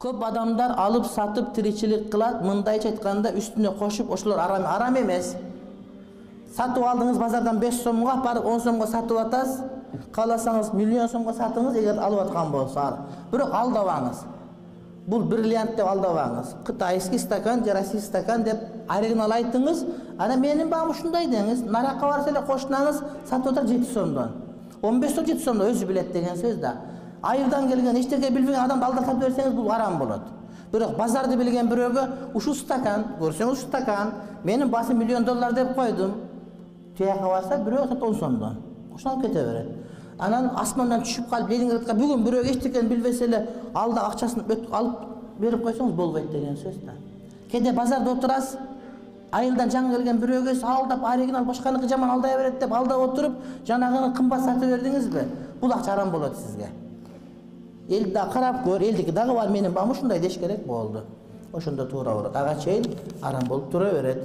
Көп адамдар алып сатып тиричилик кылат, мындайча айтканда үстүнө кошуп ошолор арам эмес. Сатып алдыңыз базардан 5 сомго барып 10 сомго сатып атасыз. Кааласаңыз миллион сомго сатыңыз, эгер алып аткан болсо. Бирок алдабаңыз. Бул бриллиант деп алдабаңыз. Кытайский стакан, российский стакан деп оригинал айтыңыз. Ана менин багым ушундай деңиз. Наракка барса эле кошунаңыз сатып атат 7 сомдон. 15 сом 7 сомдон өзү билет деген сөз да. Айылдан келген эчтеке билбеген адамды алдатып берсеңиз бул арам болот. Бирок базарды билген бирөөгө ушул стакан, көрсөңүз ушул стакан, менин басым $1 миллион деп койдум. Тияка барса бирөө сатып 10 сомдон. Ошол алып кете берет. Анан асмандан түшүп калып Ленинградка бүгүн бирөө эчтекени билбесе эле алда акчасын алып берип койсоңуз болбойт деген сөз да. Кеде базарда отурасыз, айылдан жаңы келген бирөөгө алдап оригинал башканыкы жаман алдай берет деп алдап отуруп, жанагыны кымбат сатып бердиңизби? Бул акча арам болот сизге. Элди да карап көр, элдики дагы бар, менин багым ушундай деш керек болду. Ошондо туура болот. Ага чейин арам болуп тура берет.